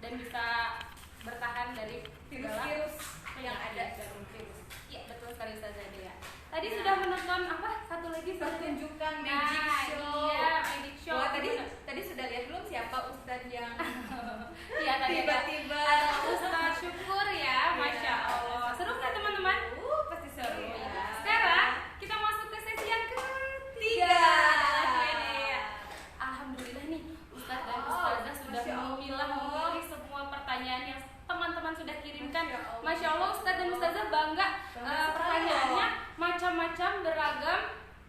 dan bisa bertahan dari virus-virus yang ada. Iya betul sekali Ustazah Dea. Tadi sudah menonton apa? Satu lagi pertunjukan magic show. Iya, magic show. Wah, tadi sudah lihat belum siapa Ustadz yang iya tadi tiba-tiba ada Ustadz Syukur ya, Masya Allah. Seru nggak teman-teman? Pasti seru ya. Sekarang kita masuk ke sesi yang ketiga. Alhamdulillah nih Ustadz dan Ustazah sudah memilih semua pertanyaan yang teman-teman sudah kirimkan. Masya Allah Ustadz dan Ustazah bangga. Pertanyaannya macam-macam, beragam,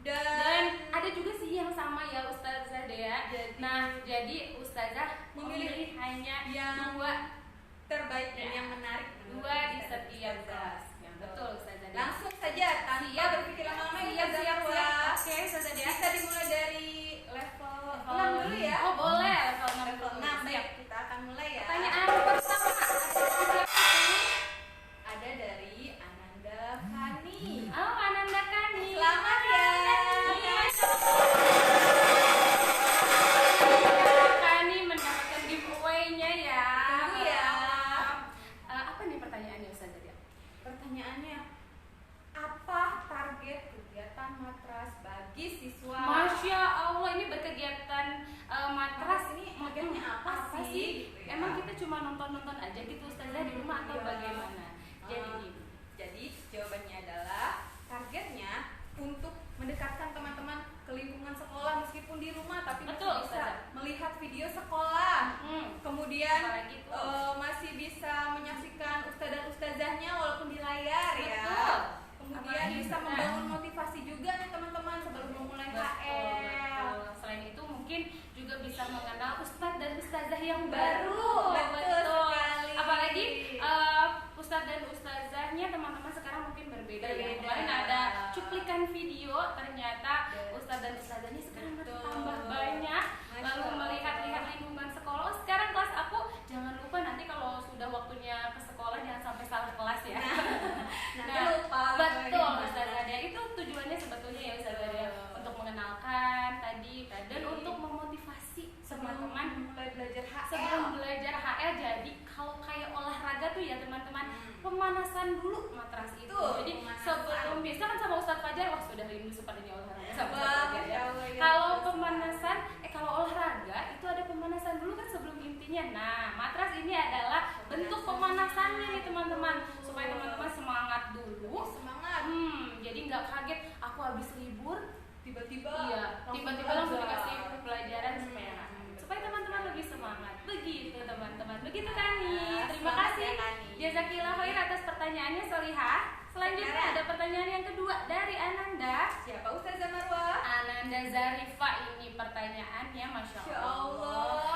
dan ada juga sih yang sama ya Ustazah Dea. Nah jadi Ustazah memilih hanya dua terbaik dan yang menarik, dua di setiap kelas. Betul Ustazah Dea. Langsung saja tanpa berpikir lama-lama siap. Oke Ustazah Dea. Bisa dimulai dari level 6 dulu ya. Oh boleh, level 6. Baik, kita akan mulai ya. Pertanyaan pertama ada dari Ananda Kani. Oh Ananda Kani. Selamat ya. Kani mendapatkan giveaway-nya ya. Tunggu ya. Apa nih pertanyaannya Ustazah Dea? Pertanyaannya, apa target kegiatan matras bagi siswa? Masya Allah, ini berkegiatan matras ini targetnya apa sih? Gitu ya. Emang kita cuma nonton-nonton aja gitu Ustazah di rumah atau bagaimana? Jadi jawabannya adalah targetnya untuk mendekatkan teman-teman ke lingkungan sekolah meskipun di rumah tapi Betul, masih bisa Ustazah. melihat video sekolah. Kemudian Apalagi itu. masih bisa menyaksikan ustadz dan ustazahnya walaupun di layar ya. Betul. Kemudian Apalagi bisa kita. membangun motivasi juga nih teman-teman sebelum memulai HL. Betul. Selain itu mungkin juga bisa mengenal ustadz dan ustazah yang baru. Betul sekali. Apalagi ustadz dan ustazahnya teman-teman sekarang mungkin berbeda. Ya. Kemarin ada cuplikan video, ternyata ustadz dan ustazahnya sekarang bertambah banyak. Lalu melihat-lihat lingkungan sekolah. Oh, sekarang kelas aku jangan lupa nanti kalau sudah waktunya ke sekolah jangan sampai salah kelas ya. Nanti lupa. Betul Ustazah Dea. Itu tujuannya sebetulnya ya Ustazah Dea, untuk mengenalkan tadi dan untuk memotivasi teman-teman mulai belajar HL. sebelum belajar HL. Jadi kalau kayak olahraga tuh ya teman-teman, pemanasan dulu matras itu. Jadi sebelum biasa kan sama Ustadz Fajar, wah sudah rindu sepertinya olahraga sama Ustadz Fajar ya. Kalau pemanasan, kalau olahraga itu ada pemanasan dulu kan sebelum intinya. Nah, matras ini adalah bentuk pemanasannya nih teman-teman, supaya teman-teman semangat dulu. Jadi nggak kaget aku habis libur tiba-tiba langsung dikasih pelajaran supaya teman-teman lebih semangat. Begitu teman-teman. Begitu Kani. Terima kasih Jazakillah khair atas pertanyaannya Solihah. Selanjutnya ada pertanyaan yang kedua dari Ananda. Siapa Ustazah Marwah? Ananda Zarifa. Ini pertanyaannya Masya Allah.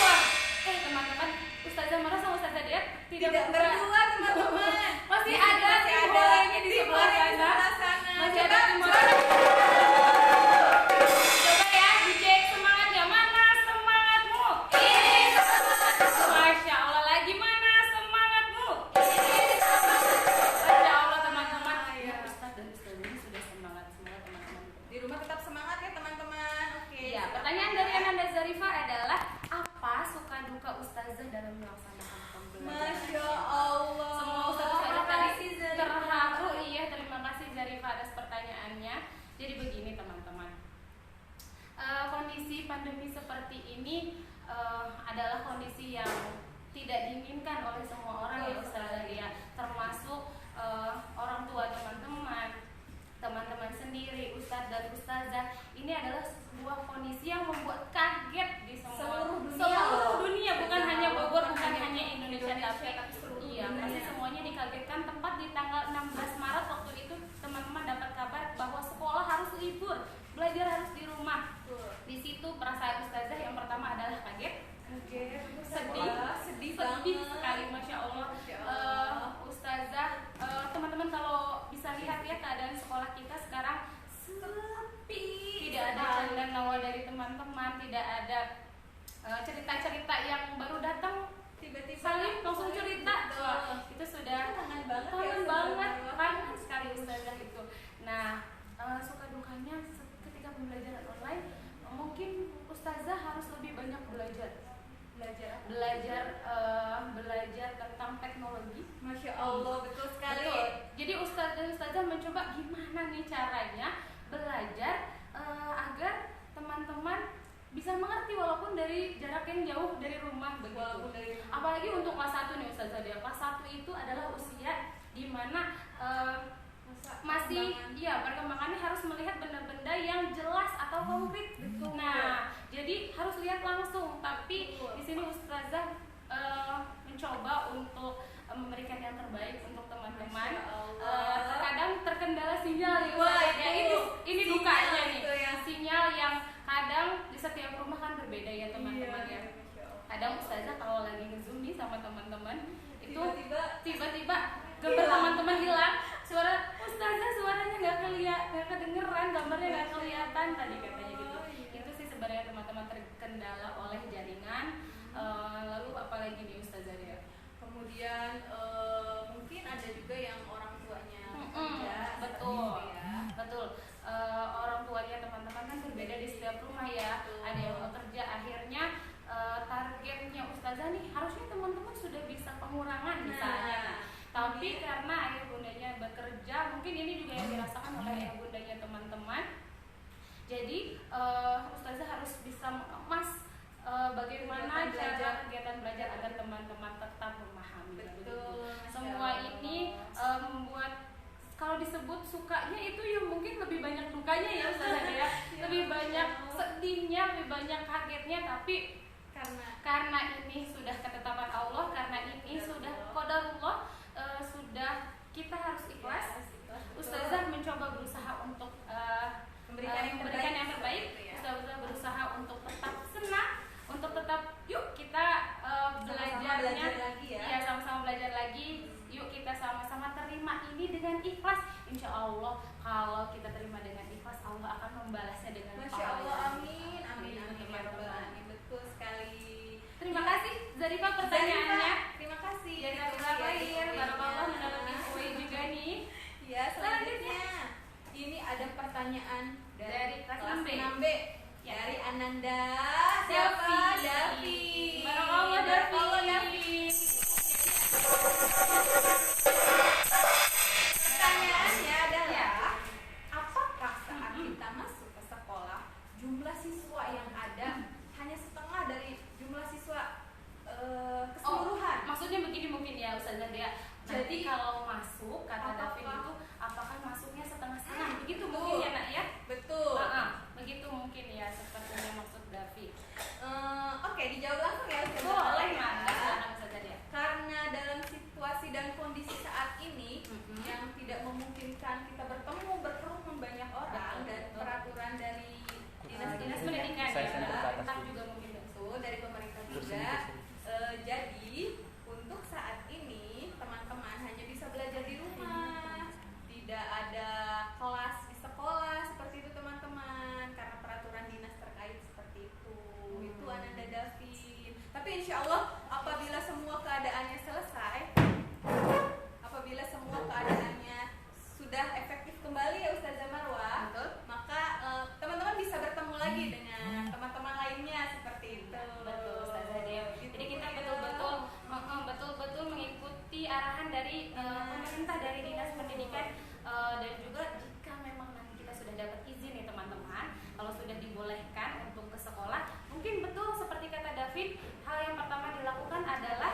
Wah, teman-teman, Ustazah Marwah sama Ustazah Dea tidak berdua teman-teman. Masih ada timbolanya di sebelah sana. Masih ada timbolanya. Coba ya, dicek semangatnya. Mana semangatmu? Ini. Masya Allah, lagi mana semangatmu? Ini. Masya Allah teman-teman. Ustaz dan Ustazah ini sudah semangat semua teman-teman. Di rumah tetap semangat ya teman-teman. Oke. Iya, pertanyaan dari Ananda Zarifa adalah apa suka duka Ustazah dalam melaksanakan pembelajaran? Masya Allah. Semua Ustazah tadi terharu. Iya, terima kasih Zarifa atas pertanyaannya. Jadi begini teman-teman, kondisi pandemi seperti ini adalah kondisi yang tidak diinginkan oleh semua orang ya Ustazah ya, termasuk orang tua teman-teman sendiri, Ustadz dan Ustazah. Ini adalah sebuah kondisi yang membuat kaget di seluruh dunia, bukan hanya Bogor, bukan hanya Indonesia, tapi iya, pasti semuanya dikagetkan. Tepat di tanggal 16 Maret waktu itu teman-teman dapat kabar bahwa sekolah harus libur, belajar harus di rumah. Di situ perasaan Ustazah yang pertama adalah kaget, sedih sekali, Masya Allah. Ustazah, teman-teman kalau bisa lihat ya keadaan sekolah kita sekarang sepi, tidak ada canda tawa dari teman-teman, tidak ada cerita-cerita yang baru datang tiba-tiba saling langsung cerita. Itu sudah kangen banget sekali Ustazah itu. Nah, suka dukanya ketika pembelajaran online, mungkin Ustazah harus lebih banyak belajar Allah, betul sekali. Betul. Jadi ustaz dan ustazah mencoba gimana nih caranya belajar agar teman-teman bisa mengerti walaupun dari jarak yang jauh dari rumah begitu. Walaupun dari rumah. Apalagi untuk kelas 1 nih ustazah dia. Kelas 1 itu adalah usia di mana masih perkembangannya harus melihat benda-benda yang jelas atau konkret. Betul. Nah, jadi harus lihat langsung. Tapi di sini ustazah mencoba untuk memberikan yang terbaik untuk teman-teman. Terkadang terkendala sinyal nih. Ini dukanya nih. Sinyal yang kadang di setiap rumah kan berbeda ya teman-teman ya. Kadang ustazah kalau lagi nge-zoom nih sama teman-teman itu tiba-tiba gambar teman-teman hilang, suara ustazah suaranya nggak kedengeran, gambarnya nggak kelihatan tadi katanya gitu. Itu sih sebenarnya teman-teman terkendala oleh jaringan. Lalu apalagi nih ustazah ya? Kemudian mungkin ada juga yang orang tuanya betul ya. Betul. Orang tuanya teman-teman kan berbeda di setiap rumah ya. Ada yang bekerja, akhirnya targetnya ustazah nih harusnya teman-teman sudah bisa pengurangan misalnya. Tapi karena ayah bundanya bekerja, mungkin ini juga yang dirasakan oleh ayah bundanya teman-teman. Jadi ustazah harus bisa mengemas bagaimana cara kegiatan belajar agar teman-teman tetap memahami. Betul. Semua ini membuat kalau disebut sukanya itu ya mungkin lebih banyak dukanya ya ustazah ya. Lebih banyak sedihnya, lebih banyak kagetnya, tapi karena ini sudah ketetapan Allah, karena ini sudah qadarullah, sudah kita harus ikhlas. Ustazah mencoba berusaha untuk memberikan yang terbaik. Ustazah berusaha untuk tetap senang, untuk tetap yuk kita belajarnya lagi ya. Iya, sama-sama belajar lagi. Yuk kita sama-sama terima ini dengan ikhlas. Insya Allah kalau kita terima dengan ikhlas, Allah akan membalasnya dengan Masya Allah, amin, amin, amin, ya Rabbal Alamin. Betul sekali. Terima kasih Zarifah pertanyaannya. Terima kasih. Jazakallahu khair. Barakallah mendapat info juga nih. Ya, selanjutnya ini ada pertanyaan dari kelas 6B. Ya. Dari Ananda. Siapa? Davi. Barakallah Davi. Pertanyaannya adalah, apakah saat kita masuk ke sekolah jumlah siswa yang ada hanya setengah dari jumlah siswa keseluruhan? Maksudnya begini mungkin ya Ustazah Dea. Jadi kalau masuk kata David itu apakah masuknya setengah-setengah? Begitu mungkin ya Nak ya? Betul. Begitu mungkin ya sepertinya maksud David. Oke, dijawab langsung ya Ustazah. Boleh silakan Ustazah Dea. Karena dalam situasi dan kondisi saat ini yang tidak memungkinkan kita bertemu berkerumun banyak orang, dan peraturan dari dinas pendidikan ya, tetap juga mungkin dari pemerintah juga. Jadi untuk saat ini teman-teman hanya bisa belajar di rumah, tidak ada kelas di sekolah seperti itu teman-teman, karena peraturan dinas terkait seperti itu. Itu Ananda Davin. Tapi insya Allah apabila semua keadaannya selesai, apabila semua keadaannya sudah efektif kembali ya Ustazah Marwah, maka teman-teman bisa bertemu lagi dengan teman-teman lainnya seperti itu. Betul Ustazah Dea. Jadi kita betul-betul mengikuti arahan dari pemerintah, dari dinas pendidikan, dan juga jika memang nanti kita sudah dapat izin nih teman-teman, kalau sudah dibolehkan untuk ke sekolah, mungkin betul seperti kata David, hal yang pertama dilakukan adalah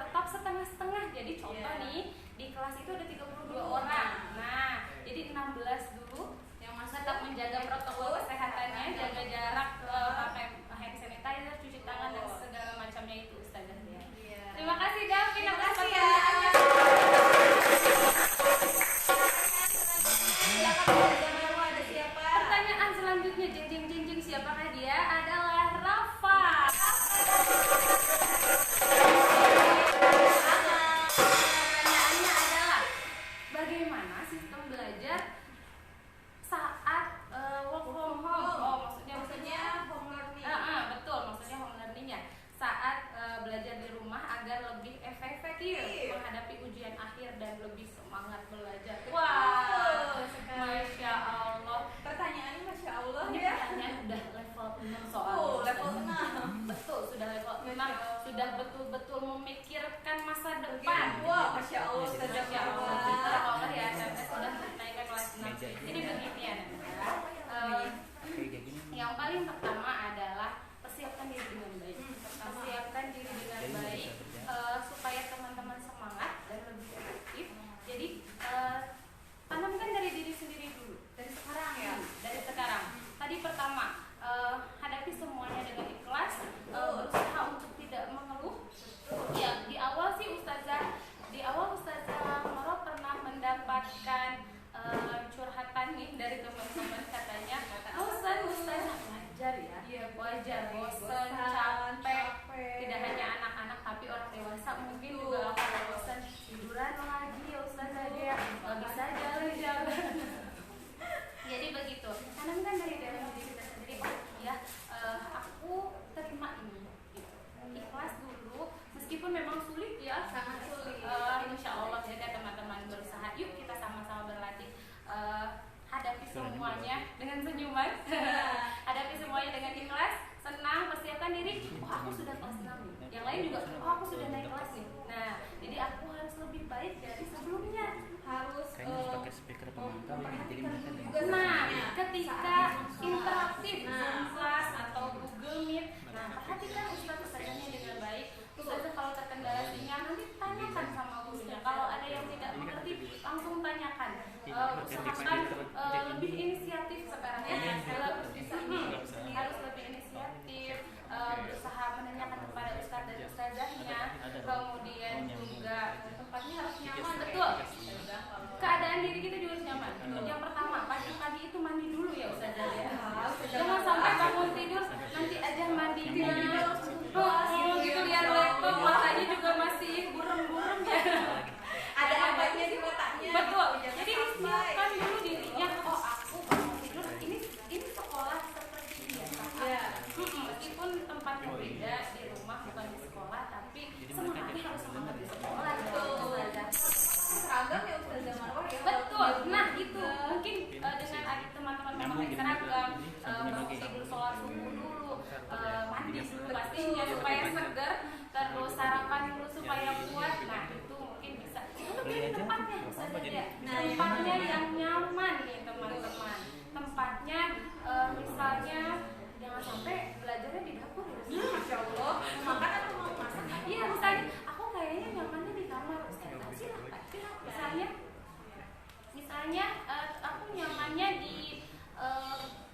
tetap setengah-setengah. Jadi contoh nih, di kelas itu ada 32 orang. Nah, jadi 16 dulu yang masih tetap menjaga protokol kesehatannya, jaga jarak, pakai hand sanitizer, cuci tangan dan segala macamnya itu Ustazah Dea. Terima kasih David. Terima kasih ya. Silakan Ustazah Marwah, ada siapa? Pertanyaan selanjutnya, jeng siapakah dia? Adalah Rafa. Pertanyaannya adalah, bagaimana sistem belajar saat work from home? Maksudnya home learning. betul, maksudnya home learning ya. Saat belajar di rumah agar lebih efektif menghadapi ujian akhir dan lebih semangat belajar. Wah, Masya Allah. Pertanyaannya Masya Allah Ini ya. pertanyaan udah level 6 soalnya. Level 6. Betul, sudah level 6. Sudah betul betul-betul memikirkan masa depan. Wah, Masya Allah, Ustazah Masya Allah, Marwah. kita Allah ya, dan sudah naik ke kelas 6. Jadi begini ya, yang paling pertama adalah persiapkan diri dengan baik. Persiapkan diri dengan baik supaya teman-teman semangat dan lebih efektif. Jadi tanamkan dari diri sendiri dulu. Dari sekarang ya. Dari sekarang. Tadi pertama, hadapi semuanya dengan ikhlas, berusaha untuk tidak mengeluh. Ya, di awal Ustazah Marwah pernah mendapatkan curhatan nih dari teman-teman, katanya Ustazah wajar ya, wajar bosan, capek. Tidak hanya anak-anak tapi orang dewasa mungkin juga akan bosan, tiduran lagi ya Ustazah, dia nggak bisa jalan-jalan. Jadi begitu, tanamkan dari dalam diri kita sendiri, ya aku terima ini, gitu. Ikhlas dulu, meskipun memang sulit ya, Sangat sulit. Insya Allah ya teman-teman, berusaha. Yuk kita sama-sama berlatih, hadapi semuanya dengan senyuman, hadapi semuanya dengan ikhlas, senang, persiapkan diri. Oh aku sudah kelas 6 nih, yang lain juga, oh aku sudah naik kelas nih. Nah jadi aku harus lebih baik dari sebelumnya. Harus pakai speaker pemantau jadi mereka dengar. Nah, ketika interaktif Zoom Class atau Google Meet, nah perhatikan ustazahnya dengan baik. Ustazah kalau terkendala sinyal nanti tanyakan sama gurunya. Kalau ada yang tidak mengerti langsung tanyakan. Usahakan lebih inisiatif sekarang ya. Harus lebih inisiatif. Berusaha menanyakan kepada ustaz dan ustazahnya. Kemudian juga tempatnya harus nyaman, betul. Keadaan diri kita juga harus nyaman. Yang pertama, pagi-pagi itu mandi dulu ya ustazah ya. Jangan sampai bangun tidur nanti aja mandinya gitu, lihat laptop matanya juga masih burem-burem ya. ada apanya di matanya. Betul. Jangan Jadi sampai. siapkan dulu dirinya. Oh aku bangun tidur ini sekolah seperti biasa. Ya. Meskipun tempatnya beda, di rumah bukan di sekolah, tapi semangatnya harus semangat di sekolah. Betul. Seragam ya Ustazah Marwah ya. Betul. Nah itu mungkin dengan teman-teman memakai seragam, bangun tidur, sholat subuh dulu, mandi dulu pastinya supaya segar, terus sarapan dulu supaya kuat. Nah itu mungkin bisa. Untuk pilih tempatnya saja ya. Tempatnya yang nyaman nih teman-teman. Tempatnya misalnya jangan sampai belajarnya di dapur ya. Masya Allah. Makan atau mau masak? Iya misalnya aku kayaknya nyamannya di kamar Ustazah, silahkan. Misalnya aku nyamannya di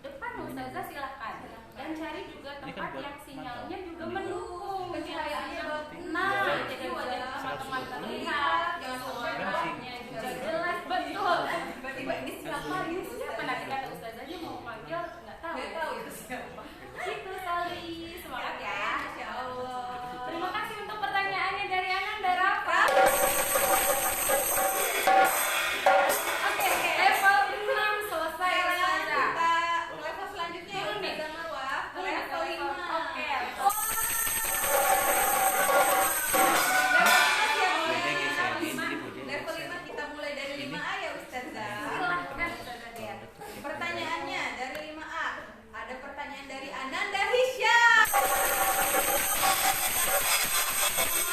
depan Ustazah, silahkan. Dan cari juga tempat yang sinyalnya juga mendukung, pencahayaannya bagus. Nah, jadi wajah teman-teman terlihat, jangan sampai wajahnya juga jelas, betul. Tiba-tiba ini siapa gitu? Siapa nanti kata Ustazahnya mau manggil nggak tahu. Nggak tahu itu siapa. Gitu Sali, semangat ya. Masya Allah. Terima kasih untuk pertanyaannya dari Ananda Rafa. Oke, level 6 selesai Ustazah. Kita level selanjutnya ya Turun nih. Ustazah Marwah. Level 5. Oke. Level 5 kita mulai dari 5A ya Ustazah. Silahkan Ustazah Dia. Pertanyaannya dari 5A. Ada pertanyaan dari Ananda Hisyam.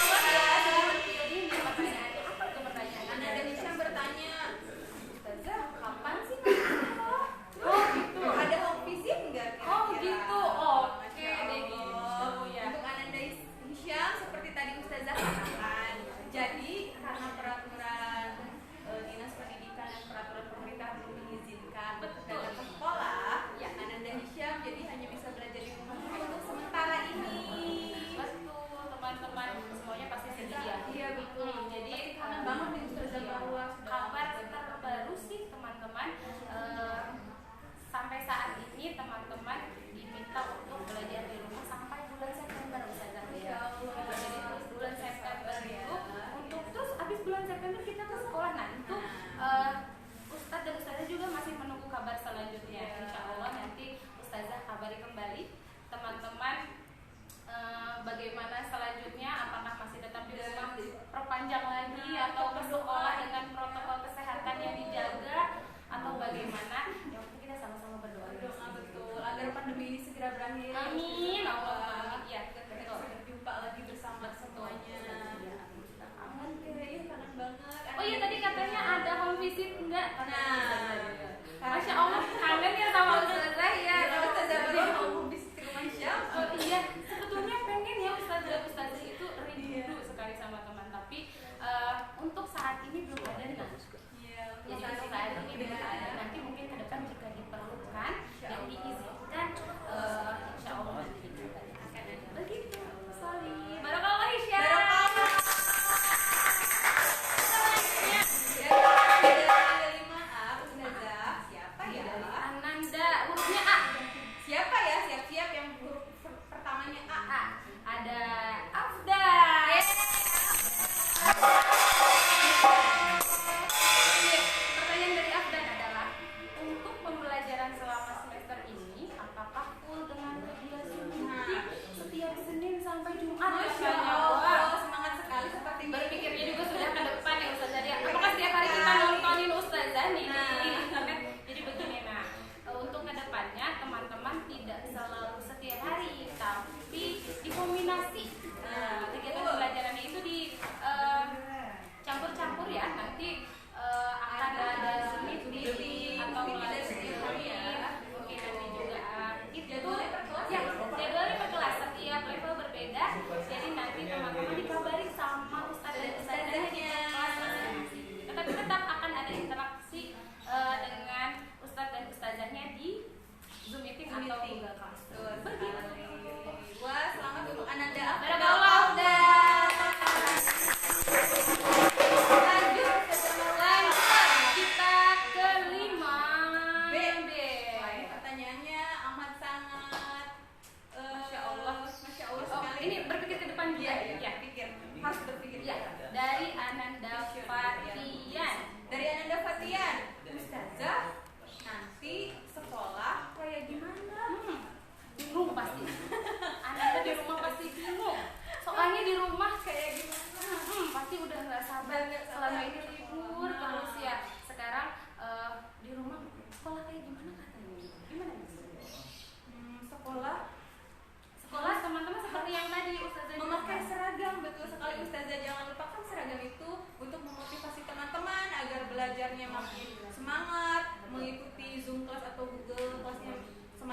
Jadi ini pertanyaannya apa tuh pertanyaannya? Ananda Hisyam bertanya, Ustazah, kapan sih sekolah? Oh gitu. ada home visit nggak kira-kira? Oh gitu. Oke Masya deh gitu ya. Untuk Ananda Hisyam seperti tadi Ustazah katakan, jadi karena peraturan Dinas Pendidikan dan peraturan pemerintah belum mengizinkan untuk datang ke sekolah, ya Ananda Hisyam jadi hanya bisa belajar di rumah untuk sementara ini. Betul teman-teman, semuanya pasti sedih ya. Iya betul. Jadi kangen banget nih Ustazah Marwah. kabar terbaru sih teman-teman, sampai saat ini teman-teman diminta untuk belajar di rumah sampai bulan September Ustazah ya. Jadi terus bulan September itu untuk terus habis bulan September kita ke sekolah. Nah itu Ustadz dan Ustazah juga masih menunggu kabar selanjutnya. Insya Allah nanti Ustazah kabari kembali teman-teman bagaimana selanjutnya, apakah masih tetap di rumah perpanjang lagi atau ke sekolah dengan protokol kesehatan yang dijaga atau bagaimana. Yang penting kita sama-sama berdoa. Betul, agar pandemi ini segera berakhir. Amin. Allah. Ya, Kita berjumpa lagi bersama semuanya.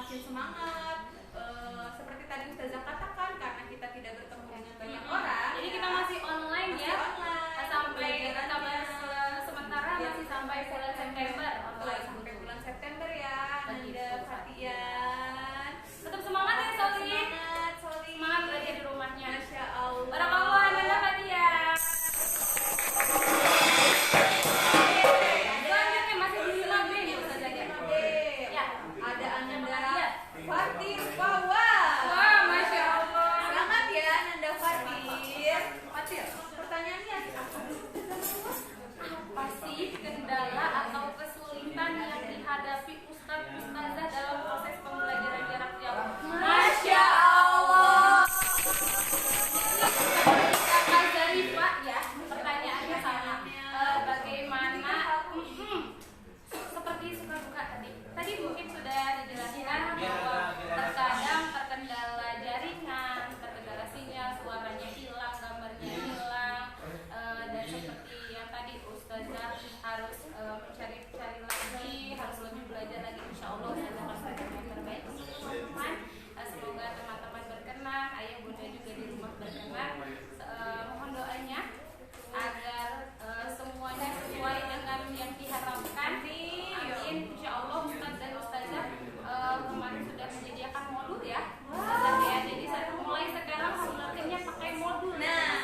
semakin semangat. Seperti tadi Ustazah katakan, karena kita tidak bertemu dengan banyak orang, Jadi ya, kita masih online masih ya. online. Sampai Belajarannya. sementara Ya, masih sampai bulan September online. sampai bulan September ya, Begitu, Nanda Ustaz. Fatian. Tetap semangat ya Soli. Semangat, Soli. Semangat belajar di rumahnya. Masya Allah. Barakallah Nanda Fatia. Selanjutnya masih di 5B nih Ustazah ya. Ya. Ada Ananda Ya. Fatir Fawaz. Wah, Masya Allah. Semangat ya Ananda Fatir. Fatir, pertanyaannya apa dulu? Apa sih kendala atau kesulitan yang dihadapi Ustadz Ustazah dalam proses pembelajaran jarak jauh? Masya Allah. Kakak Zarifah ya, pertanyaannya sama. Bagaimana? Seperti suka duka tadi. Tadi mungkin sudah dijelaskan bahwa terkadang terkendala jaringan, terkendala sinyal, suaranya hilang, gambarnya hilang, dan seperti yang tadi Ustazah harus mencari-cari lagi, harus lebih belajar lagi. Insya Allah Ustazah akan belajar yang terbaik untuk teman-teman. Semoga teman-teman berkenan, ayah bunda juga di rumah berkenan. Mohon doanya agar semuanya sesuai dengan yang diharapkan. Amin. Insya Allah Ustaz dan Ustazah kemarin sudah menyediakan modul ya. Ustazah ya. Jadi mulai sekarang sebenarnya pakai modul. Nah,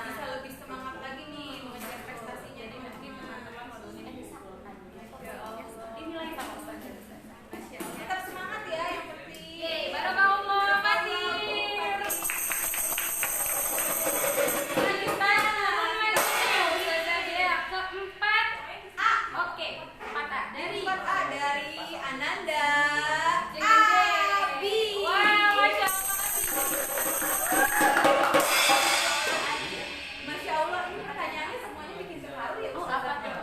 bisa lebih semangat lagi nih mengejar prestasinya. Jadi nanti teman-teman modulnya bisa Ya Allah. dinilai sama Ustaz dan Ustazah. Masya Allah. Tetap semangat ya yang penting. Yeay, barakallah Fatir. Selanjutnya Ustazah ya keempat. Oke, 4A dari Empat A dari Ananda Jeng, jeng, jeng. Abi. Wah, Masya Masya Allah, ini pertanyaannya semuanya bikin terharu ya Oh, Ustazah. apa tuh?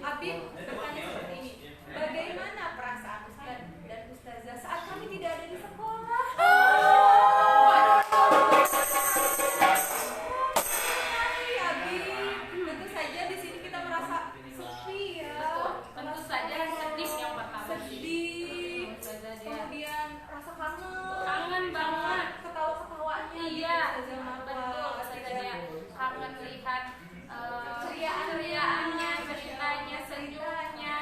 Abi bertanya seperti ini. Bagaimana perasaan Ustaz dan Ustazah saat kami tidak ada di sekolah? Hai, Abi. Tentu saja di sini kita merasa sepi ya. Tentu saja sedih yang pertama. Sedih. Ustazah dia Kemudian rasa kangen. kangen banget. Ketawa-ketawanya. Iya, Ustazah Marwa. betul. Ustazah dia kangen lihat Keriaan-keriaannya, ceritanya, senyumnya,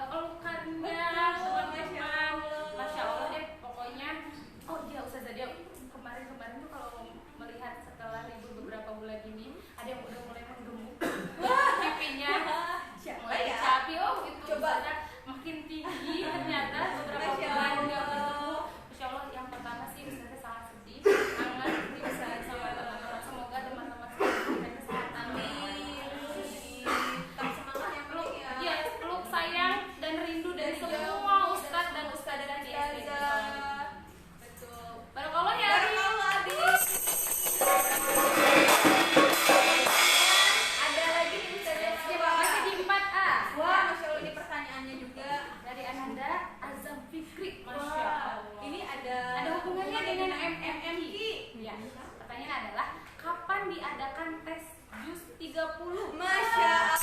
pelukannya, teman-teman. Masya Allah deh, pokoknya. Oh iya, Ustazah dia kemarin-kemarin tuh kalau melihat setelah libur beberapa bulan ini, ada yang udah mulai menggemuk pipinya, mulai ya? capi. Oh itu Coba. Ustazah makin tinggi ternyata beberapa Masya bulan Allah. nggak bertemu. Masya Allah, yang pertama sih Ustazah sangat sedih, kangen bisa sama teman-teman. Semoga teman-teman selalu diberikan kesehatan. Tetap semangat yang Peluk, penting ya. ya, peluk sayang dan rindu dari semua Ustadz dan Ustadzah di SD. Betul. Barakallah ya. Abi. Barakallah, Abi. Ada lagi nih Ustazah Marwa. Masih di 4A. Wah, Masya Allah, ini pertanyaannya juga. Dari Ananda Azam Fikri. Masya Wah, Allah. ini ada hubungannya dengan MMI. Ya, pertanyaan adalah kapan diadakan tes JUS 30? Masya Allah.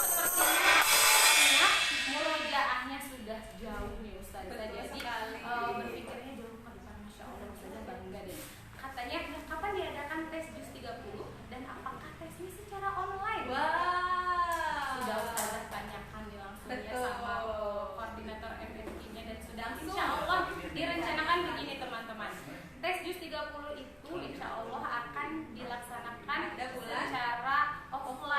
Sepertinya murojaahnya sudah jauh nih Ustazah. Betul Jadi sekali. berpikirnya jauh ke depan. Masya Allah, Ustazah bangga deh. Katanya kapan diadakan tes JUS 30 dan apakah tesnya secara online? Wah. Sudah Ustazah tanyakan nih langsung ya Betul. sama koordinator MFI-nya dan sudah Langsung. insya Allah direncanakan begini teman-teman. Tes JUS 30 itu insya Allah akan dilaksanakan Pada bulan secara offline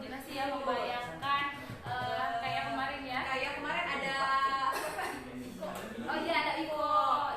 imajinasi yang membayangkan kayak kemarin ya. Kayak kemarin ada apa? Oh iya ada Iko.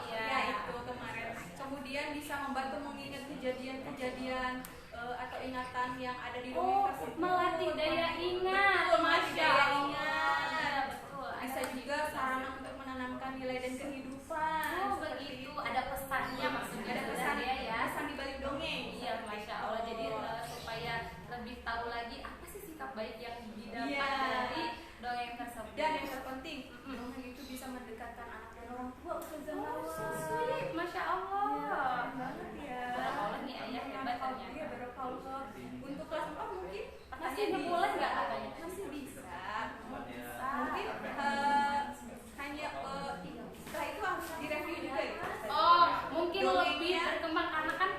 Ya itu kemarin. Kemudian bisa membantu mengingat kejadian-kejadian atau ingatan yang ada di dongeng tersebut. Melatih daya ingat. Betul, melatih Masya daya Allah. ingat. Betul. Bisa juga sarana untuk menanamkan nilai dan kehidupan. Oh Seperti begitu. itu. Ada pesannya maksudnya. Ada pesan ya. pesan di balik dongeng. Iya, Masya Allah. Jadi supaya lebih tahu lagi apa sih sikap baik yang didapat Iya. dari dongeng tersebut. Dan yang terpenting, dongeng itu bisa mendekatkan anak dan orang tua. Ustazah Marwa. Sweet, Masya Allah. Keren banget ya. Barakallah nih ayah hebat ternyata. Iya, barakallah. Untuk kelas 4 mungkin Pertanyaannya boleh nggak katanya? Masih bisa. Bisa. Mungkin hanya setelah itu harus direview juga ya. Oh, mungkin Dongengnya. lebih berkembang karena kan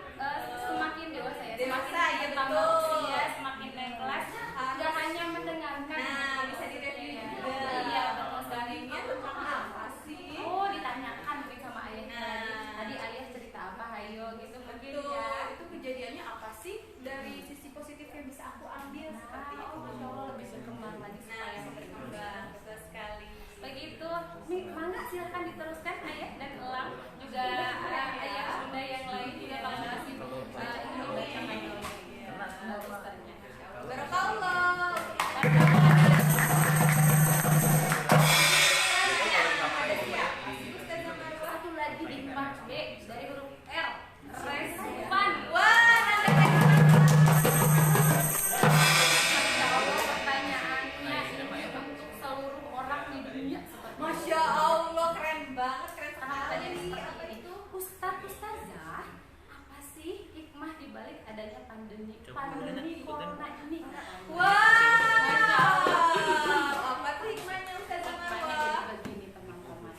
semakin dewasa ya. Dewasa, semakin ya, bertambah betul. usia, semakin naik kelas, nggak hanya mendengarkan. Nah, bisa direview Ya. juga. Iya, betul sekali. Dongengnya tentang apa sih? Oh, ditanyakan mungkin sama ayahnya Nah. tadi. Tadi ayah cerita apa, hayo gitu mungkin Betul. ya. Itu kejadiannya apa sih? Dari sisi positif yang bisa aku ambil seperti itu. Oh, Masya Allah, lebih berkembang lagi Nah, supaya bisa berkembang. Betul sekali. begitu. Nih, mangga silakan diteruskan ayah dan elang juga ayah bunda yang lain juga kalau masih ingin membacakan dongeng. Bagus ternyata. Barakallah. Satu lagi di part B dari huruf R. Resupan. Wah, Masya Allah, pertanyaannya ini untuk seluruh orang di dunia seperti Masya Allah, keren banget, keren Tanya sekali. seperti ini. Ustazah, apa sih hikmah dibalik adanya pandemi corona ini? Masya Allah. Wah, apa tuh hikmahnya Ustazah Hikmahnya Marwa? jadi begini teman-teman.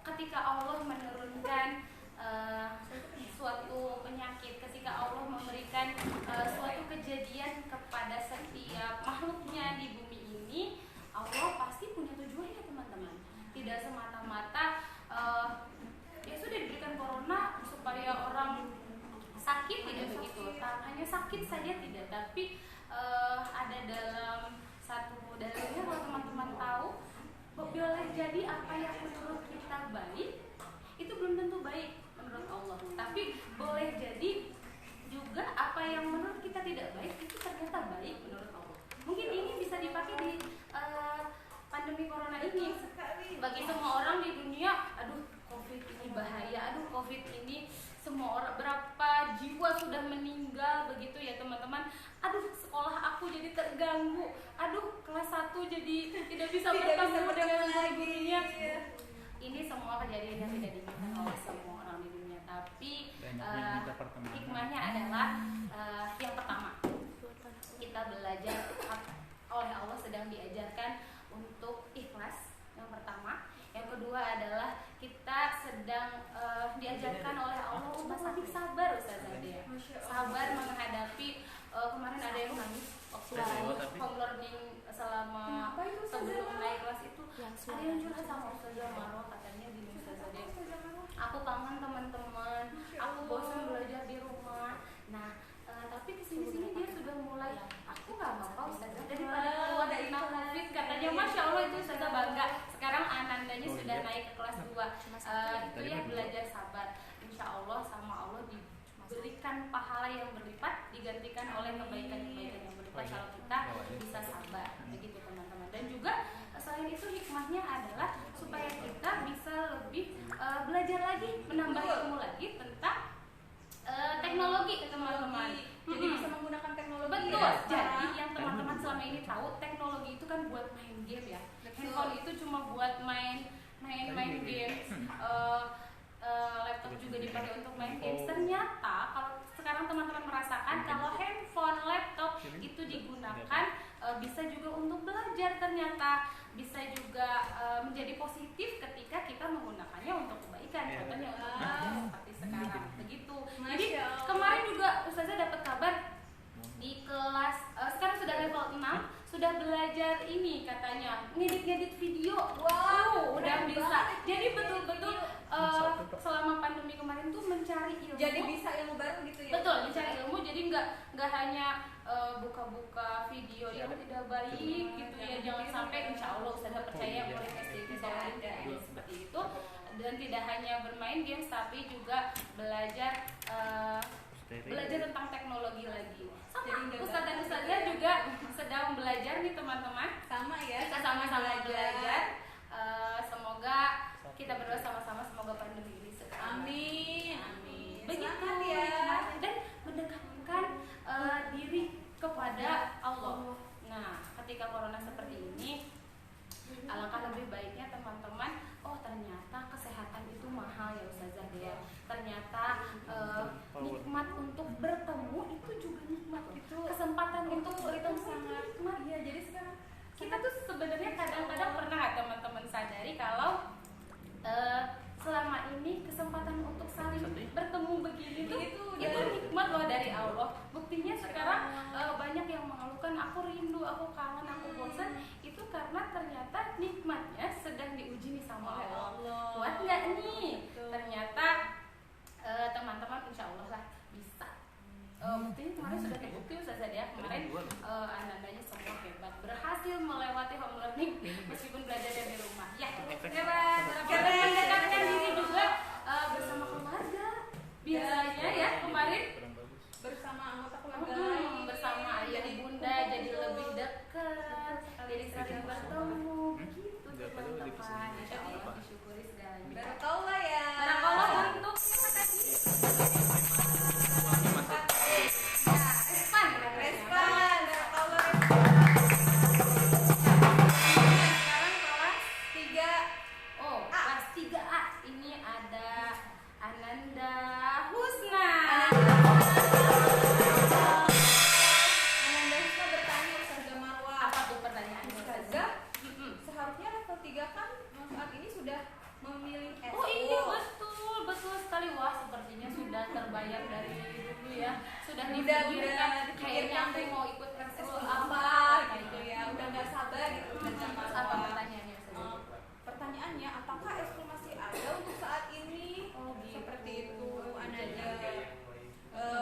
Ketika Allah menurunkan suatu penyakit, ketika Allah memberikan suatu kejadian kepada setiap makhluknya di bumi ini, Allah pasti punya tujuannya teman-teman. Tidak semata-mata ya sudah diberikan corona supaya orang sakit, tidak begitu. Hanya sakit saja tidak, tapi ada dalam satu dalilnya kalau teman-teman tahu, boleh jadi apa yang menurut kita baik itu belum tentu baik menurut Allah, tapi boleh jadi juga apa yang menurut kita tidak baik itu ternyata baik menurut Allah. Mungkin ini bisa dipakai di pandemi corona ini. Bagi semua orang di dunia, aduh COVID ini bahaya, aduh COVID ini semua orang, berapa jiwa sudah meninggal begitu ya teman-teman. Aduh sekolah aku jadi terganggu, aduh kelas 1 jadi tidak bisa bertemu dengan gurunya. Ini semua kejadian yang tidak diinginkan oleh semua orang di dunia. Tapi hikmahnya adalah yang pertama, kita belajar oleh Allah sedang diajarkan untuk ikhlas. Yang pertama, yang kedua adalah kita sedang diajarkan oleh Allah untuk lebih sabar, Ustazah Dea. Sabar menghadapi kemarin ada yang nangis waktu home learning selama sebelum naik kelas itu. Ada yang curhat sama Ustazah Marwa, katanya gini Ustazah Dea, aku kangen teman-teman, aku bosan belajar di rumah. Nah, tapi kesini-sini dia sudah mulai, aku gak apa-apa Ustazah, daripada keluar dari COVID, katanya. Masya Allah, itu Ustazah bangga. Sekarang anandanya sudah naik ke kelas 2. Itu ya belajar sabar. Insya Allah sama Allah diberikan pahala yang berlipat, digantikan oleh kebaikan-kebaikan yang berlipat kalau kita bisa sabar. Begitu teman-teman. Dan juga selain itu hikmahnya adalah supaya kita bisa lebih belajar lagi, menambah ilmu lagi tentang teknologi teman-teman. Jadi bisa menggunakan teknologi. Betul. Ya, Jadi yang teman-teman selama ini tahu, teknologi itu kan buat main game ya. Handphone itu cuma buat main game. Laptop juga dipakai untuk main game. Ternyata kalau sekarang teman-teman merasakan kalau handphone, laptop itu digunakan bisa juga untuk belajar, ternyata bisa juga menjadi positif ketika kita menggunakannya untuk kebaikan. Contohnya untuk belajar seperti sekarang. Begitu. Jadi kemarin juga Ustazah dapat kabar di kelas sekarang sudah level 6 sudah belajar ini katanya ngedit video. Wow, udah bisa. Jadi betul-betul selama pandemi kemarin tuh mencari ilmu. Jadi bisa ilmu baru gitu ya. Betul, mencari ilmu. Jadi nggak hanya buka-buka video yang tidak baik gitu ya, jangan sampai, insya Allah Ustazah percaya murid SD kita ada seperti itu, dan tidak hanya bermain games tapi juga belajar tentang teknologi lagi. Sama Ustazah dan Ustazah juga sedang belajar nih teman-teman, Sama ya, kita sama-sama belajar. Semoga kita berdoa sama-sama, semoga pandemi ini segera. Amin. Begitu Semangat ya. dan mendekatkan diri kepada Allah. Nah, ketika corona seperti ini, alangkah lebih baiknya teman-teman, oh ternyata kesehatan itu mahal ya Ustazah ya. Ternyata nikmat untuk bertemu itu juga nikmat gitu. Kesempatan untuk bertemu sangat nikmat. Iya, jadi sekarang Kita tuh sebenarnya kadang-kadang pernah nggak teman-teman sadari kalau selama ini kesempatan untuk saling bertemu begini tuh itu nikmat loh dari Allah. Buktinya sekarang banyak yang mengeluhkan, aku rindu, aku kangen, aku bosan. Itu karena ternyata nikmatnya sedang diuji nih sama Allah. Kuat nggak nih? Ternyata teman-teman insya Allah lah bisa. Buktinya kemarin sudah terbukti Ustazah ya. Kemarin anak-anaknya semua hebat, berhasil melewati home learning meskipun belajar dari rumah. Ya, keren. Mendekatkan diri juga bersama keluarga. Biasanya ya kemarin bersama anggota keluarga bersama ayah bunda jadi lebih dekat, jadi sering bertemu begitu teman-teman. Insya Allah disyukuri segalanya. Barakallah ya. Barakallah untuk terima kasih. Respan. Sekarang kelas 3. Oh, kelas 3A. Ini ada Ananda Husna. Ananda Husna bertanya Ustazah Marwah. Apa tuh pertanyaannya Ustazah, seharusnya level 3 kan saat ini sudah memilih SO. Oh iya betul sekali. Wah sepertinya sudah terbayang dari dulu ya. Sudah dipikirkan kayaknya aku mau ikut ekskul apa gitu ya. Udah nggak sabar gitu Ustazah Terus apa Marwah. pertanyaannya? Pertanyaannya, apakah eskul masih ada untuk saat ini? Oh, gitu. Seperti itu Ananda.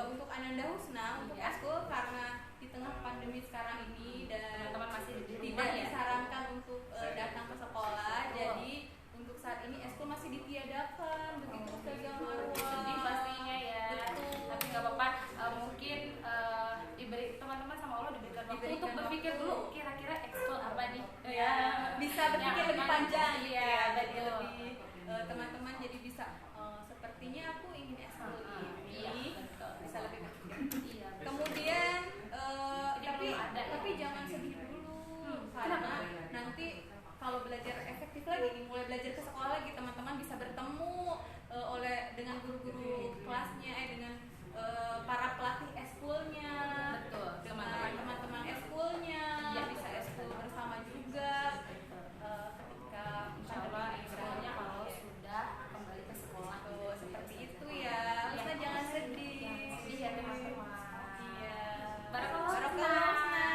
Untuk Ananda Husna, untuk Iya. eskul karena di tengah pandemi sekarang ini dan Teman-teman masih di tidak rumah ya. disarankan untuk datang ke sekolah, jadi untuk saat ini eskul masih ditiadakan. Begitu Ustazah Marwah. Sedih pastinya ya. Betul. Tapi nggak apa-apa. Mungkin diberi teman-teman sama Allah diberikan waktu Diberikan untuk berpikir waktu. dulu kira-kira ekskul apa nih. Ya, bisa berpikir Yang lebih aman. panjang gitu Iya, ya, jadi betul. lebih teman-teman jadi bisa sepertinya aku ingin ekskul Iya, ini, betul. bisa lebih berpikir. Iya. Kemudian Jadi tapi belum ada ya? tapi jangan sedih dulu Kenapa? karena nanti kalau belajar efektif lagi nih, mulai belajar ke sekolah lagi, teman-teman bisa bertemu dengan guru-guru kelasnya, dengan para pelatih eskulnya, Betul, dengan teman-teman eskulnya, Iya. bisa eskul bersama juga ketika Insya Allah semuanya kalau sudah kembali ke sekolah Tuh, seperti itu ya. Ustazah jangan sedih. Sedih ya teman-teman. Iya. Barakallah Barakallah Husna. Husna.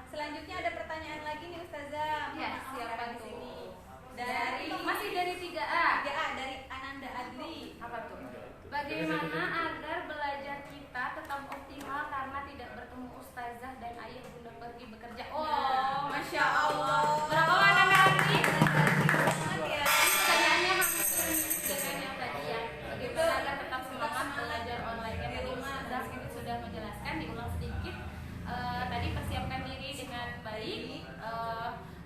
Selanjutnya ada pertanyaan lagi nih Ustazah. Ya, Maaf, siapa di tuh? sini? Dari Masih dari 3A. 3A, dari Ananda Adli. Apa tuh? Bagaimana agar belajar kita tetap optimal karena tidak bertemu ustazah dan ayah bunda pergi bekerja? Oh, Masya Allah. Barakallah Ananda Adli. Semangat ya. Pertanyaannya hampir dengan yang tadi ya. Bagaimana agar tetap semangat belajar online di rumah? Ustazah itu sudah menjelaskan, diulang sedikit. Tadi persiapkan diri dengan baik.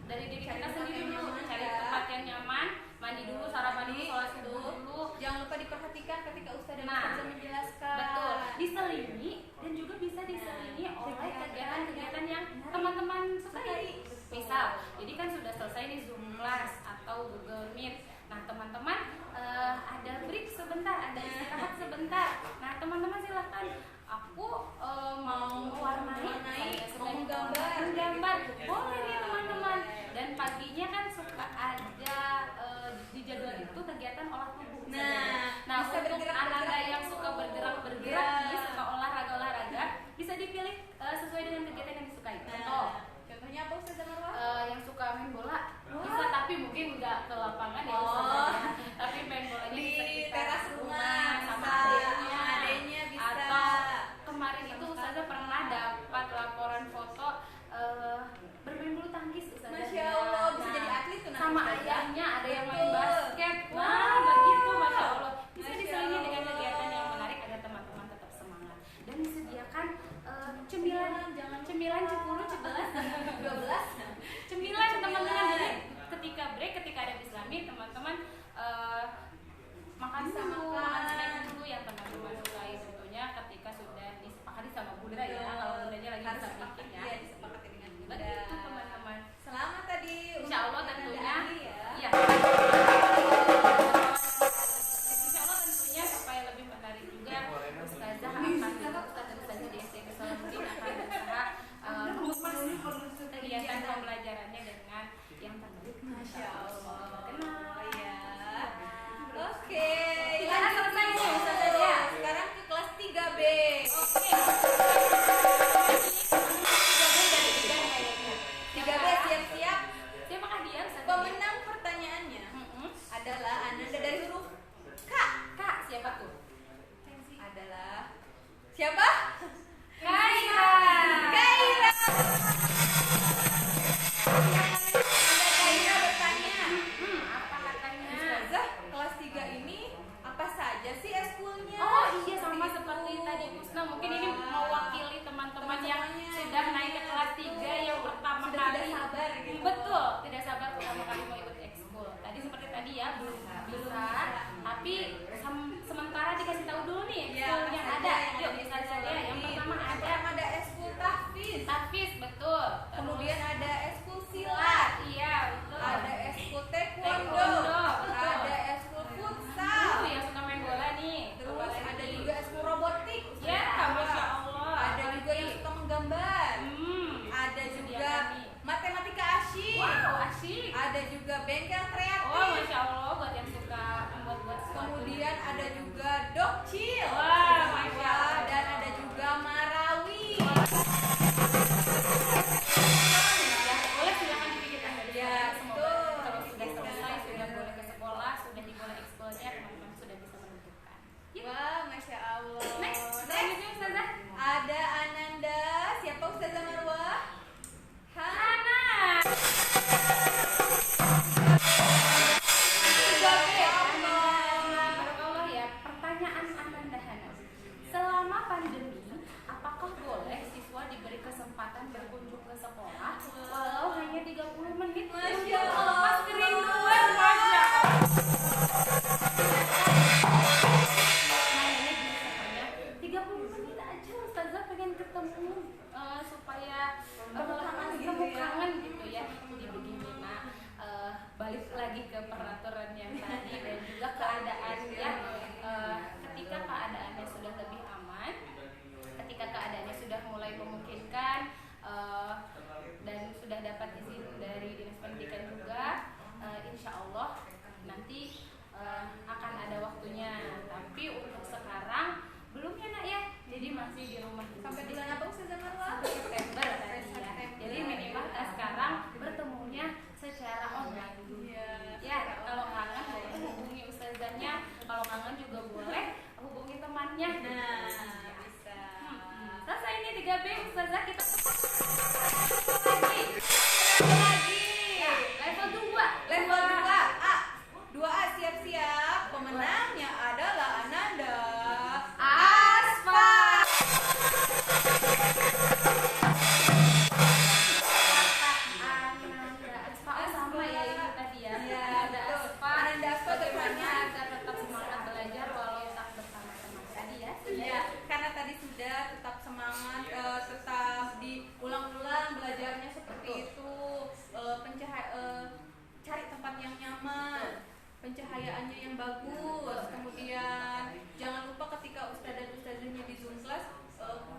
Dari diri kita sendiri dulu, cari tempat yang nyaman, mandi dulu, sarapan dulu, sholat dulu. Jangan lupa diperhatikan ketika Ustazah dan Nah, Ustazah menjelaskan. Betul, diselingi dan juga bisa diselingi oleh kegiatan-kegiatan yang teman-teman sukai. Misal, jadi kan sudah selesai nih Zoom Class atau Google Meet. Nah, teman-teman ada break sebentar, ada istirahat sebentar. Nah, teman-teman silahkan. Aku mau mewarnai, mau menggambar. Boleh nih teman-teman. Dan paginya kan suka ada di jadwal itu kegiatan olah tubuh. Nah, bisa untuk bergerak-gerak anak yang itu. suka bergerak-bergerak, Iya. nih, suka olahraga, bisa dipilih sesuai dengan kegiatan yang disukai. Contoh, Contohnya apa Ustazah Marwah? yang suka main bola bisa, tapi mungkin nggak ke lapangan ya, Oh. Ustazah. Tapi main bolanya Di di sekitar teras rumah sama bisa, adenya. sama adenya bisa. Atau kemarin itu Ustazah pernah dapat matematika asyik. Wow, asyik. Ada juga bengkel kreatif. Oh, masya Allah, buat yang suka buat Kemudian ada juga dokcil. Wah, masya Allah. Dan ada juga marawi. Ya, boleh silakan dipikirkan dari Ya, sekarang. Semoga betul. kalau sudah selesai, sudah boleh ke sekolah, sudah dimulai eksplornya, teman-teman sudah bisa menentukan. Yuk. Wah, masya Allah. Next, selanjutnya Ustazah. Ada Ananda. Siapa Ustazah Marwah? Hana. Barakallah ya. Pertanyaan Ananda Hana. Selama pandemi, apakah boleh siswa diberi kesempatan berkunjung ke sekolah walau hanya 30 menit Masya untuk Allah. melepas kerinduan? Masya Allah. Nah, ini biasanya 30 menit aja Ustazah pengen ketemu supaya Temu kangen gitu ya. Jadi begini, nah balik lagi ke peraturan yang tadi dan juga keadaannya, ketika keadaannya sudah lebih aman, ketika keadaannya sudah mulai memungkinkan, dan sudah dapat izin dari dinas pendidikan juga, insya Allah nanti akan ada waktunya. Tapi untuk sekarang belum ya nak ya, jadi masih di rumah dulu. Sampai bulan apa Ustazah Marwah? Sampai September tadi ya. Jadi minimal sekarang bertemunya secara online dulu. Ya, kalau kangen boleh hubungi ustazahnya, kalau kangen juga boleh hubungi temannya. Nah, bisa. Selesai ini 3B ustazah, kita Lagi. ya, level 2. Level 2A. 2A siap-siap. Pemenangnya adalah Ananda Asfa. Ananda Asfa, sama ya ini tadi ya. Iya, Ananda betul. Asfa. Ananda Asfa Bagaimana depannya. agar tetap semangat belajar walau tak bersama teman tadi ya. Iya, karena tadi sudah tetap semangat, tetap diulang-ulang belajarnya seperti itu. Cari tempat yang nyaman, pencahayaannya yang bagus. Kemudian jangan lupa ketika ustaz dan ustazahnya di Zoom class,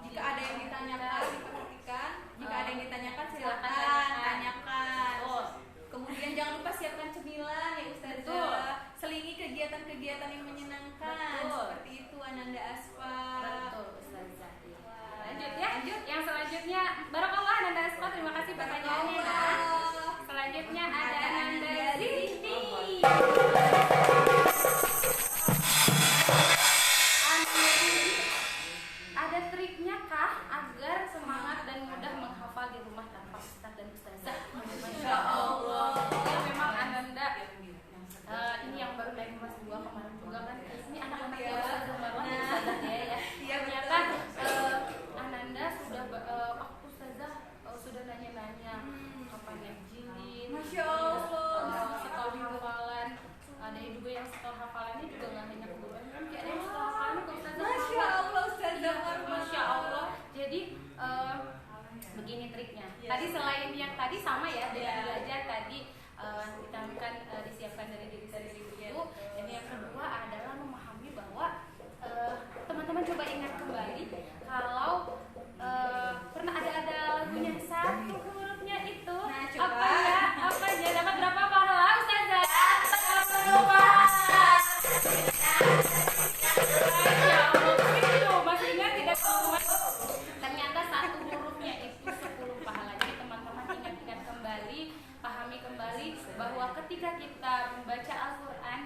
jika ada yang ditanyakan diperhatikan, jika ada yang ditanyakan silakan tanyakan. Kemudian jangan lupa siapkan cemilan ya ustazah. Betul. Selingi kegiatan-kegiatan yang menyenangkan. Betul. Seperti itu Ananda Asfa. Betul ustazah. Lanjut ya. Yang selanjutnya Barakallah Ananda Asfa, terima kasih pertanyaannya ya. Selanjutnya ada Ananda Zinti. Ada triknya kah agar semangat dan mudah menghafal di rumah tanpa ustaz dan ustazah? Masya Allah. Ya memang Ananda ini yang baru dari kelas 2 kemarin juga kan. Ini anak-anak yang ustazah baru ustazah ya. Iya, Ternyata Ananda sudah waktu ustazah sudah nanya-nanya kapan naik jilid. Masya Allah. Setelah hafalan, ada juga yang setelah hafalannya juga nggak hanya kebutuhan, kan kayak ada yang setelah hafalannya ke ustazah. Masya Allah ustazah Marwah. Masya Allah. Jadi begini triknya. Tadi selain yang tadi sama ya dengan belajar tadi ditampilkan disiapkan dari diri sendiri itu. Dan yang kedua adalah memahami bahwa teman-teman coba ingat kembali kalau pernah ada lagunya satu hurufnya itu Nah, coba. apa ya dapat berapa pahala ustazah? 10 pahala. Masya Allah, itu masih ingat tidak teman-teman? Ternyata satu hurufnya itu 10 pahala. Jadi teman-teman ingat-ingat kembali, pahami kembali bahwa ketika kita membaca Al-Quran,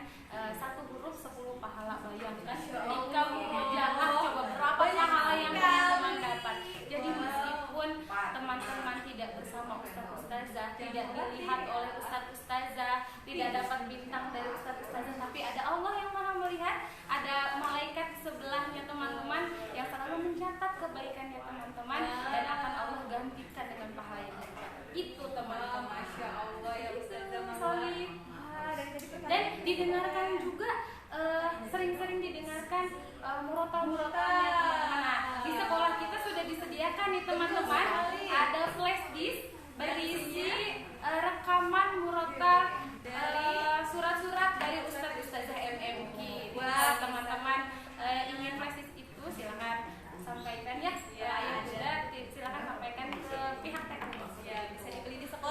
satu huruf 10 pahala. Bayangkan ketika mengerjakan coba berapa Banyak pahala yang sekali. teman-teman dapat. Jadi meskipun teman-teman tidak bersama ustaz-ustazah, tidak dilihat oleh ustaz-ustazah, tidak dapat bintang dari ustaz-ustazah, tapi ada Allah yang maha melihat, ada malaikat di sebelahnya teman-teman yang selalu mencatat kebaikannya teman-teman, dan akan Allah gantikan dengan pahala yang besar. Itu teman-teman. Masya Allah ya ustazah Marwah. Solid. Dan didengarkan juga, sering-sering didengarkan murotal-murotalnya teman-teman. Nah, di sekolah kita sudah disediakan nih teman-teman, ada flash disk berisi rekaman murotal surat-surat dari ustaz-ustazah MMQ. Wah, teman-teman ingin flash disk itu silakan sampaikan ya. Ayah bunda silakan sampaikan ke pihak teknis. Ya, bisa dibeli di sekolah.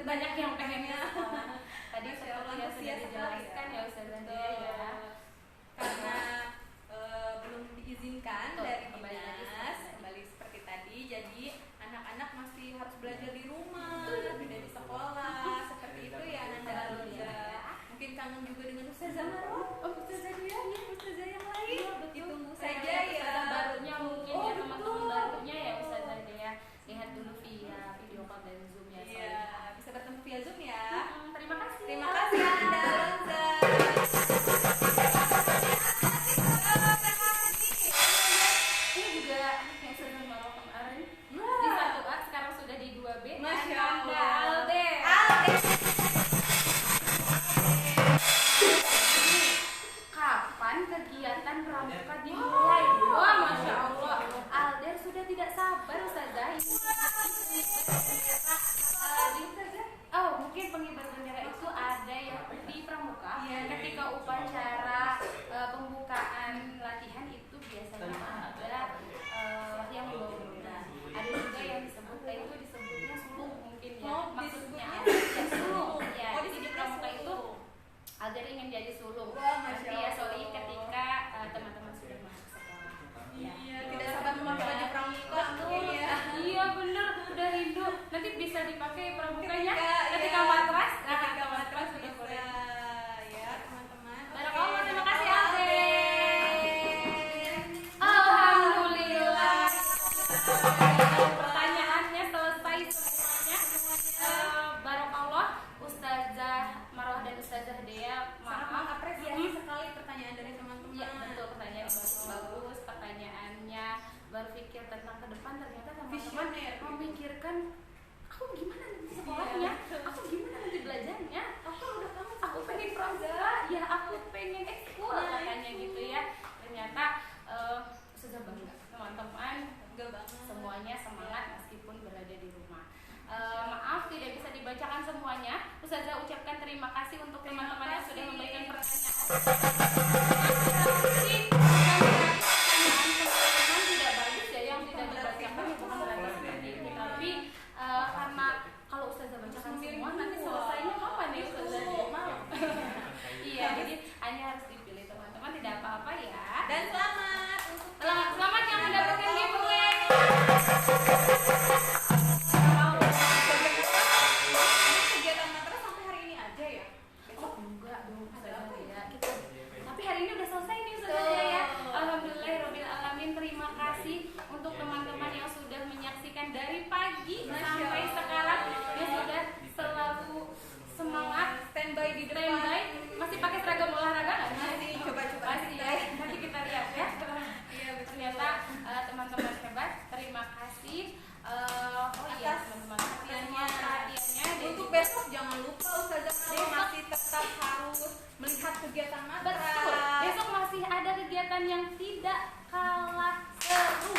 banyak yang pengen sekolah. Tadi Masya seperti Allah, yang sudah antusias dijelaskan sekali ya Ustazah Dea ya. Karena belum diizinkan Betul, dari kembali lagi dinas, seperti kembali seperti tadi, jadi anak-anak masih harus belajar di rumah, tidak di sekolah, seperti itu ya Ananda Alza. Mungkin kangen juga dengan Ustazah Marwah, Ustazah Dia, Ustazah yang lain. Ditunggu saja ya. Ustazah barunya mungkin Oh, ya teman-teman betul. barunya ya Ustazah Dea. Lihat dulu via video call dan Zoom ya. Iya, bisa bertemu via Zoom ya. Terima kasih. Terima kasih Ananda Alza. Ini juga anaknya Ustazah Marwah kemarin di 1A, sekarang sudah di 2B. Masya Ananda Allah. Alde. Kapan kegiatan pramuka dimulai? Wah, Masya Allah. Alder sudah tidak sabar Ustazah. Oh, mungkin pengibar bendera itu ada yang di pramuka. Iya. Ketika upacara pembukaan latihan itu biasanya ada yang membawa bendera. Ada juga yang disebutnya sulung mungkin ya. Oh, Maksudnya disebutnya ya sulung. Ya, Oh, jadi di disebutnya pramuka itu sulung. Alder ingin jadi sulung. Wah, Masya Nanti ya Allah. sorry ketika teman-teman sudah masuk sekolah. Iya, tidak sabar memakai baju pramuka Betul. mungkin ya. Iya bener, udah rindu. Nanti bisa dipakai pramukanya ketika iya. matras. Nah, Ketika matras sudah bisa boleh. ya teman-teman. Barakallah, Oke. terima kasih, Barakallah, Alde. Alde. Alhamdulillah. Pertanyaannya selesai semuanya. Barakallah, Ustazah Marwah dan Ustazah Dea. Sangat Maaf. mengapresiasi sekali pertanyaan dari teman-teman. Iya betul, pertanyaan bagus. Pertanyaannya berpikir tentang ke depan, ternyata teman-teman Visioner. memikirkan aku gimana nanti sekolahnya, aku gimana nanti belajarnya, aku pengen pramuka, ya aku pengen ekskul katanya gitu ya. Ternyata sudah bangga teman-teman, Enggak banget. semuanya semangat meskipun berada di rumah. Maaf tidak bisa dibacakan semuanya. Ustazah ucapkan terima kasih untuk teman-teman yang sudah memberikan pertanyaan. Mungkin pertanyaan teman-teman tidak bagus ya yang tidak dibacakan, bukan berarti seperti ini. Tapi karena kalau Ustazah bacakan semua nanti selesainya kapan ya Ustazah? Malam. Iya, jadi hanya harus dipilih teman-teman, tidak apa-apa ya. Dan selamat untuk Selamat yang mendapatkan giveaway. kegiatan matras sampai hari ini aja ya. Oh enggak dong, Ustazah ya. Tapi hari ini udah selesai nih Ustazah ya. Alhamdulillahirabbil alamin. Terima kasih untuk teman-teman yang sudah menyaksikan dari pagi sampai sekarang, yang sudah selalu semangat Standby di depan. standby. Masih pakai seragam olahraga nggak? Masih, coba-coba. Masih ya. Nanti kita lihat ya. Iya betul. Ternyata teman-teman hebat. Terima kasih. Oh iya Atas teman-teman, semua perhatiannya. Dan Untuk juga- besok jangan lupa Ustazah Marwah masih tetap harus melihat kegiatan matras. Betul. Besok masih ada kegiatan yang tidak kalah seru.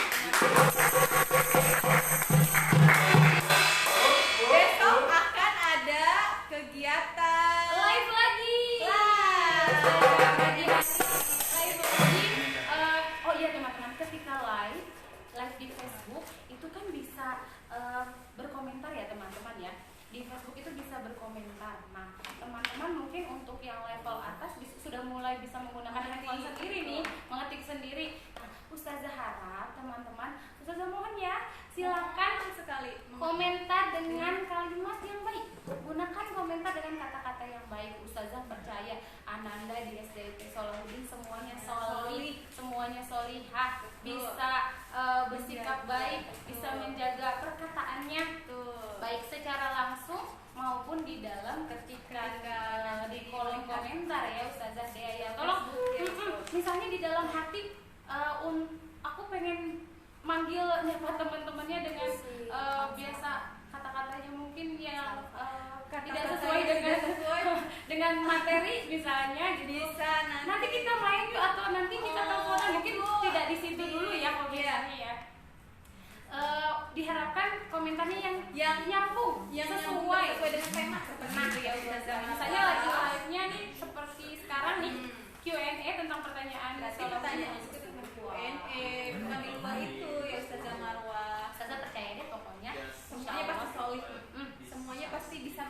Besok akan ada kegiatan Live lagi. Live. Live lagi. Oh iya teman-teman, ketika live di Facebook itu kan bisa berkomentar ya teman-teman ya. Di Facebook itu bisa berkomentar. Nah, teman-teman mungkin untuk yang level atas sudah mulai bisa menggunakan handphone sendiri nih, mengetik sendiri. Nah, Ustazah harap teman-teman, Ustazah mohon ya, silakan sekali komentar dengan kalimat yang baik. Gunakan komentar dengan kata-kata yang baik. Ustazah percaya Ananda di SDIP Salahuddin semuanya solih, semuanya solihah, bisa bersikap baik, bisa menjaga perkataannya baik secara langsung maupun di dalam ketika di kolom komentar ya Ustazah Dea ya. Tolong misalnya di dalam hati aku pengen manggil nyapa teman-temannya dengan biasa kata-katanya mungkin yang tidak sesuai dengan materi misalnya gitu. bisa Nanti kita main yuk atau nanti kita teleponan, mungkin tidak di situ dulu ya komentarnya ya. Diharapkan komentarnya yang nyambung, yang sesuai dengan tema seperti Nah, itu ya Ustazah. misalnya lagi live-nya nih seperti sekarang nih Q&A tentang pertanyaan Berarti Salahuddin. pertanyaan itu Q&A bukan di luar itu ya Ustazah Marwah. Ustazah percaya deh pokoknya Semuanya pasti solid. Hmm. Semuanya pasti bisa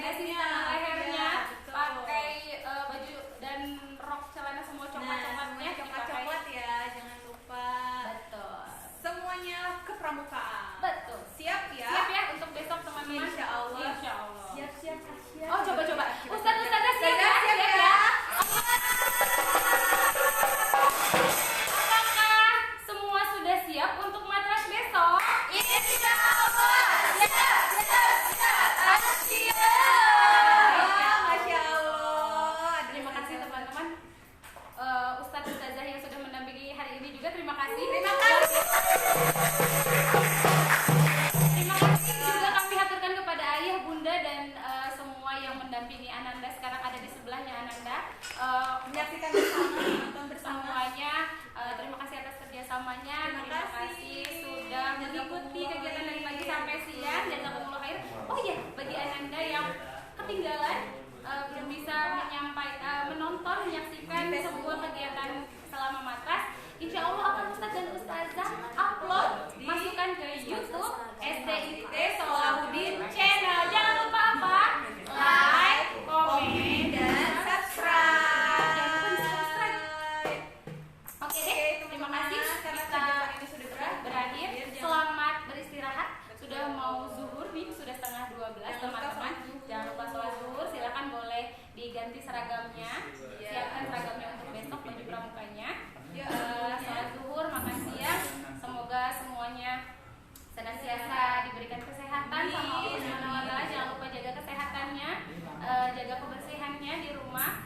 dikasih lehernya. tangan lehernya, Iya, betul. pakai baju dan rok celana semua coklat-coklatnya Nah, coklat-coklat ya, jangan lupa. Betul. Semuanya ke pramukaan. Betul. Siap ya? Siap ya untuk besok teman-teman? Insya Allah. Insya Allah. Siap. Oh coba. Ustaz siap ya? Siap ya. Apakah semua sudah siap untuk matras besok? Insya Allah. Siap. Masya Allah. Terima kasih teman-teman. Ustadz Ustazah yang sudah mendampingi hari ini juga terima kasih. Terima kasih. Terima kasih juga kami haturkan kepada ayah, bunda dan semua yang mendampingi Ananda sekarang ada di sebelahnya Ananda. Menyaksikan bersama, nonton bersama. Semuanya terima kasih atas kerjasamanya. Terima Terima kasih kasih. sudah mengikuti kegiatan dari pagi sampai siang. Jazakumullah khair. Oh iya, bagi Ananda yang ketinggalan belum bisa menonton, menyaksikan sebuah kegiatan selama matras, insya Allah akan Ustadz dan Ustazah upload, masukkan ke YouTube SDIT Solahuddin Channel. Jangan lupa apa? Like, komen, Dan subscribe. Jangan lupa di-subscribe. Oke deh, terima kasih. Karena Kita kegiatan ini sudah berakhir. Selamat beristirahat. Sudah mau zuhur nih, sudah setengah 12 teman-teman. Jangan lupa sholat zuhur. Silakan boleh diganti seragamnya. Siapkan seragamnya untuk besok, baju pramukanya. Sholat zuhur, makan siang. Semoga semuanya senantiasa diberikan kesehatan sama Allah Subhanahu wa Ta'ala. Jangan lupa jaga kesehatannya, jaga kebersihannya di rumah.